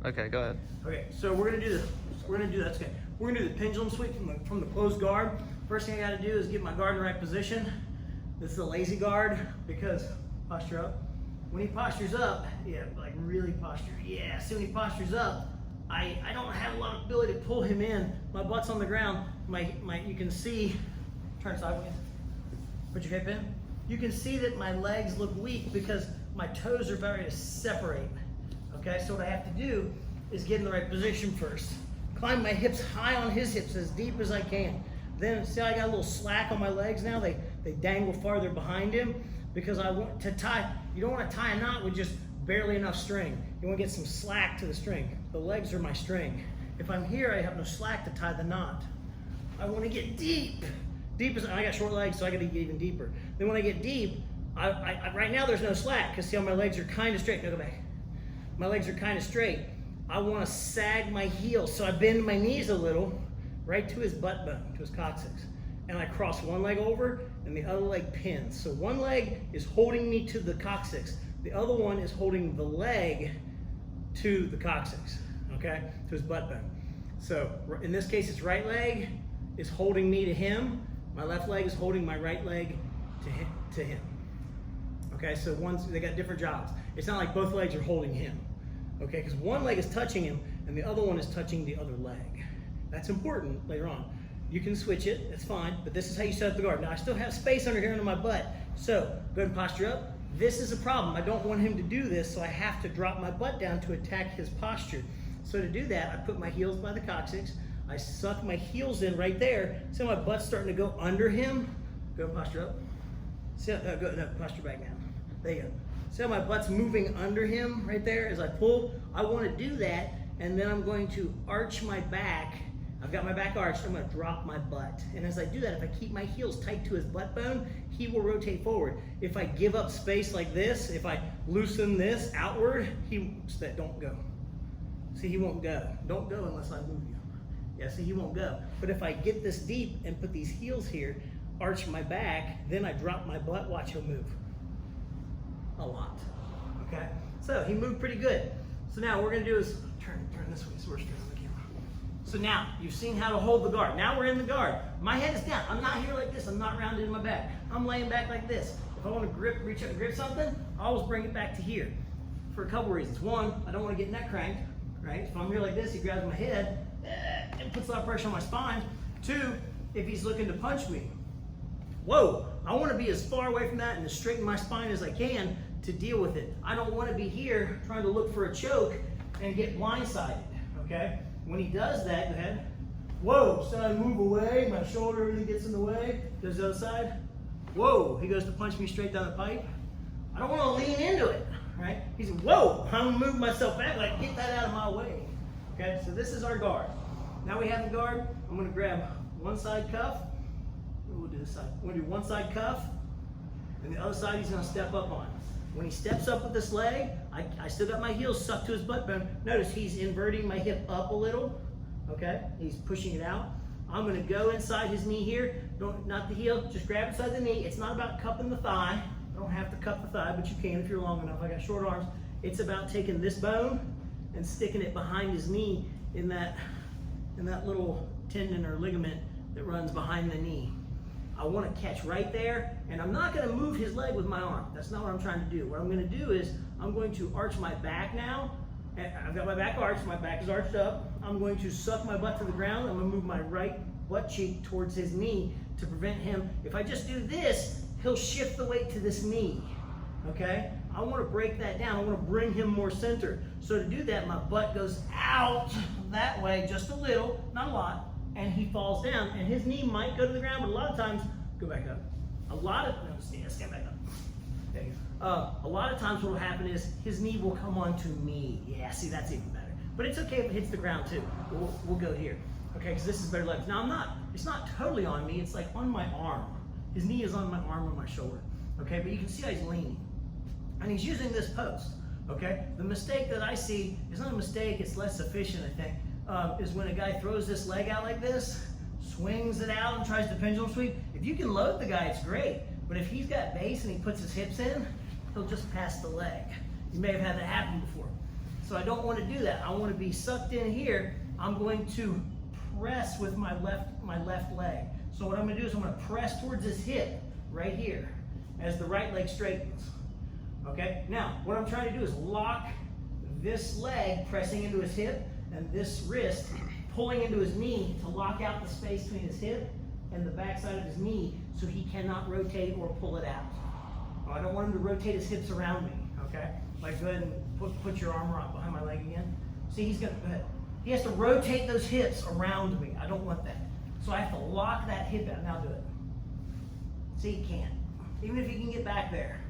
Okay, go ahead. Okay, so we're gonna do this. We're gonna do that's okay. We're gonna do the pendulum sweep from the closed guard. First thing I gotta do is get my guard in the right position. This is a lazy guard because posture up. When he postures up, yeah, like really posture. Yeah, see when he postures up, I don't have a lot of ability to pull him in. My butt's on the ground. You can see, turn sideways. Put your hip in. You can see that my legs look weak because my toes are about ready to separate. Okay, so what I have to do is get in the right position first. Climb my hips high on his hips as deep as I can. Then see I got a little slack on my legs now? They dangle farther behind him because I want to tie, you don't want to tie a knot with just barely enough string. You want to get some slack to the string. The legs are my string. If I'm here, I have no slack to tie the knot. I want to get deep. Deep as, I got short legs, so I got to get even deeper. Then when I get deep, right now there's no slack because see how my legs are kind of straight. No, go back. My legs are kind of straight. I want to sag my heels, so I bend my knees a little, right to his butt bone, to his coccyx. And I cross one leg over and the other leg pins. So one leg is holding me to the coccyx. The other one is holding the leg to the coccyx, okay? To his butt bone. So in this case, his right leg is holding me to him. My left leg is holding my right leg to him. Okay, so they got different jobs. It's not like both legs are holding him. Okay, because one leg is touching him and the other one is touching the other leg. That's important later on. You can switch it, that's fine, but this is how you set up the guard. Now I still have space under here under my butt, so go ahead and posture up. This is a problem. I don't want him to do this, so I have to drop my butt down to attack his posture. So to do that, I put my heels by the coccyx, I suck my heels in right there, so my butt's starting to go under him. Go ahead and posture up. See how, posture back now. There you go. See how my butt's moving under him right there as I pull? I want to do that, and then I'm going to arch my back. I've got my back arched, I'm going to drop my butt. And as I do that, if I keep my heels tight to his butt bone, he will rotate forward. If I give up space like this, if I loosen this outward, don't go. See, he won't go. Don't go unless I move you. Yeah, see, he won't go. But if I get this deep and put these heels here, arch my back, then I drop my butt, watch he'll move. A lot, okay? So he moved pretty good. So now what we're gonna do is turn this way so we're straight on the camera. So now you've seen how to hold the guard. Now we're in the guard. My head is down. I'm not here like this. I'm not rounded in my back. I'm laying back like this. If I want to reach up and grip something, I always bring it back to here for a couple reasons. One, I don't want to get neck cranked, right? If I'm here like this, he grabs my head and puts a lot of pressure on my spine. Two, if he's looking to punch me, whoa, I want to be as far away from that and as straighten my spine as I can to deal with it. I don't want to be here trying to look for a choke and get blindsided, okay? When he does that, go ahead. Whoa, so I move away, my shoulder really gets in the way. Goes to the other side. Whoa, he goes to punch me straight down the pipe. I don't want to lean into it, right? He said, whoa, I'm gonna move myself back, like get that out of my way. Okay, so this is our guard. Now we have the guard, I'm gonna grab one side cuff. We'll do this side. We're gonna do one side cuff, and the other side he's gonna step up on. When he steps up with this leg, I still got my heels sucked to his butt bone. Notice he's inverting my hip up a little, okay? He's pushing it out. I'm gonna go inside his knee here. Not the heel, just grab inside the knee. It's not about cupping the thigh. I don't have to cup the thigh, but you can if you're long enough. I got short arms. It's about taking this bone and sticking it behind his knee in that little tendon or ligament that runs behind the knee. I want to catch right there, and I'm not going to move his leg with my arm. That's not what I'm trying to do. What I'm going to do is I'm going to arch my back now. I've got my back arched. My back is arched up. I'm going to suck my butt to the ground. I'm going to move my right butt cheek towards his knee to prevent him. If I just do this, he'll shift the weight to this knee, okay? I want to break that down. I want to bring him more center. So to do that, my butt goes out that way just a little, not a lot. And he falls down, and his knee might go to the ground, but a lot of times, go back up. Stand back up. There you go. A lot of times what will happen is his knee will come onto me. Yeah, see, that's even better. But it's okay if it hits the ground too. We'll go here. Okay, because this is better leverage. Now it's not totally on me, it's like on my arm. His knee is on my arm or my shoulder. Okay, but you can see how he's leaning. And he's using this post. Okay? The mistake that I see is not a mistake, it's less efficient, I think. Is when a guy throws this leg out like this, swings it out and tries to pendulum sweep. If you can load the guy, it's great. But if he's got base and he puts his hips in, he'll just pass the leg. You may have had that happen before. So I don't want to do that. I want to be sucked in here. I'm going to press with my left leg. So what I'm going to do is I'm going to press towards his hip right here as the right leg straightens. Okay? Now, what I'm trying to do is lock this leg pressing into his hip and this wrist pulling into his knee to lock out the space between his hip and the backside of his knee so he cannot rotate or pull it out. Well, I don't want him to rotate his hips around me, okay? Like, go ahead and put your arm right behind my leg again. See, he's gonna, go ahead. He has to rotate those hips around me. I don't want that. So I have to lock that hip out. Now do it. See, he can't. Even if he can get back there.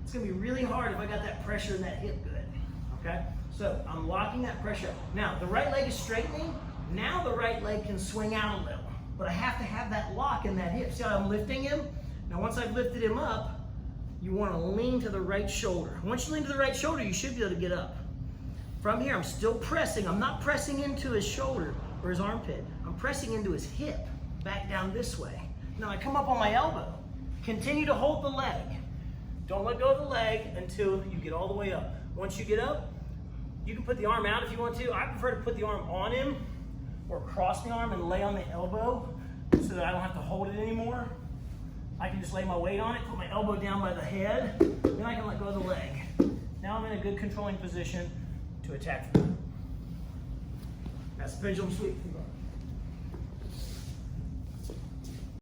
It's gonna be really hard if I got that pressure in that hip good, okay? So I'm locking that pressure. Now, the right leg is straightening. Now the right leg can swing out a little. But I have to have that lock in that hip. See how I'm lifting him? Now once I've lifted him up, you want to lean to the right shoulder. Once you lean to the right shoulder, you should be able to get up. From here, I'm still pressing. I'm not pressing into his shoulder or his armpit. I'm pressing into his hip, back down this way. Now I come up on my elbow. Continue to hold the leg. Don't let go of the leg until you get all the way up. Once you get up, you can put the arm out if you want to. I prefer to put the arm on him or cross the arm and lay on the elbow so that I don't have to hold it anymore. I can just lay my weight on it, put my elbow down by the head, then I can let go of the leg. Now I'm in a good controlling position to attack the guard. That's the pendulum sweep.